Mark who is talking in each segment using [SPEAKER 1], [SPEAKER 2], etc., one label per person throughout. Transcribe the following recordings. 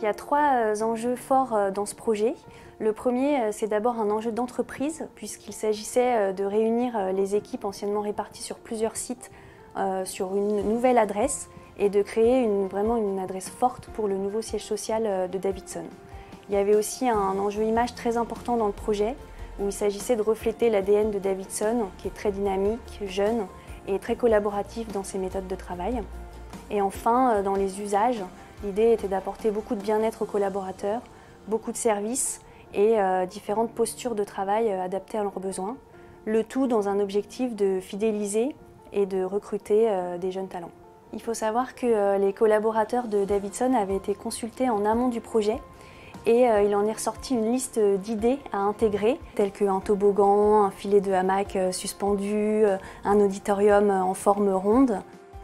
[SPEAKER 1] il y a trois enjeux forts dans ce projet. Le premier, c'est d'abord un enjeu d'entreprise, puisqu'il s'agissait de réunir les équipes anciennement réparties sur plusieurs sites sur une nouvelle adresse et de créer vraiment une adresse forte pour le nouveau siège social de Davidson. Il y avait aussi un enjeu image très important dans le projet, où il s'agissait de refléter l'ADN de Davidson, qui est très dynamique, jeune et très collaboratif dans ses méthodes de travail. Et enfin, dans les usages, l'idée était d'apporter beaucoup de bien-être aux collaborateurs, beaucoup de services et différentes postures de travail adaptées à leurs besoins. Le tout dans un objectif de fidéliser et de recruter des jeunes talents. Il faut savoir que les collaborateurs de Davidson avaient été consultés en amont du projet et il en est ressorti une liste d'idées à intégrer, telles qu'un toboggan, un filet de hamac suspendu, un auditorium en forme ronde.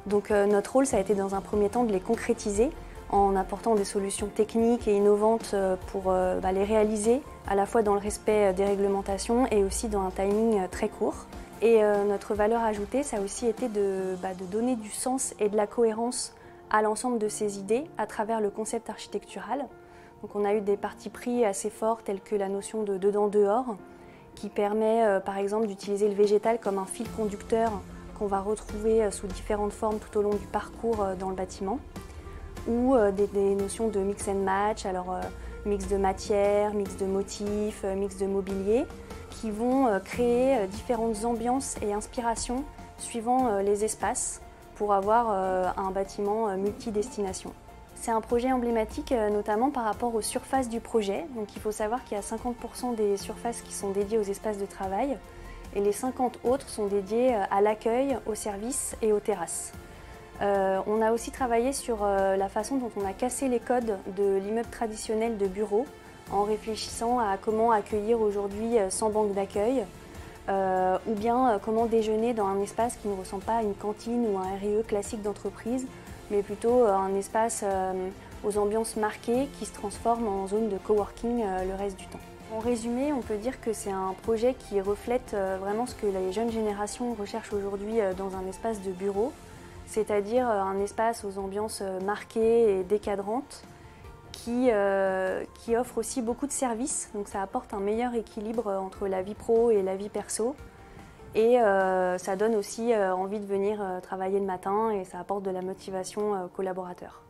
[SPEAKER 1] Donc notre rôle, ça a été dans un premier temps de les concrétiser en apportant des solutions techniques et innovantes pour les réaliser, à la fois dans le respect des réglementations et aussi dans un timing très court. Et notre valeur ajoutée, ça a aussi été de donner du sens et de la cohérence à l'ensemble de ces idées à travers le concept architectural. Donc on a eu des partis pris assez forts tels que la notion de dedans-dehors qui permet par exemple d'utiliser le végétal comme un fil conducteur qu'on va retrouver sous différentes formes tout au long du parcours dans le bâtiment, ou des notions de mix and match, alors mix de matière, mix de motifs, mix de mobilier, qui vont créer différentes ambiances et inspirations suivant les espaces pour avoir un bâtiment multidestination. C'est un projet emblématique notamment par rapport aux surfaces du projet. Donc il faut savoir qu'il y a 50% des surfaces qui sont dédiées aux espaces de travail et les 50 autres sont dédiées à l'accueil, aux services et aux terrasses. On a aussi travaillé sur la façon dont on a cassé les codes de l'immeuble traditionnel de bureaux en réfléchissant à comment accueillir aujourd'hui sans banque d'accueil ou bien comment déjeuner dans un espace qui ne ressemble pas à une cantine ou un RIE classique d'entreprise, mais plutôt un espace aux ambiances marquées qui se transforme en zone de coworking le reste du temps. En résumé, on peut dire que c'est un projet qui reflète vraiment ce que les jeunes générations recherchent aujourd'hui dans un espace de bureau, c'est-à-dire un espace aux ambiances marquées et décadrantes qui offre aussi beaucoup de services, donc ça apporte un meilleur équilibre entre la vie pro et la vie perso. Et ça donne aussi envie de venir travailler le matin et ça apporte de la motivation aux collaborateurs.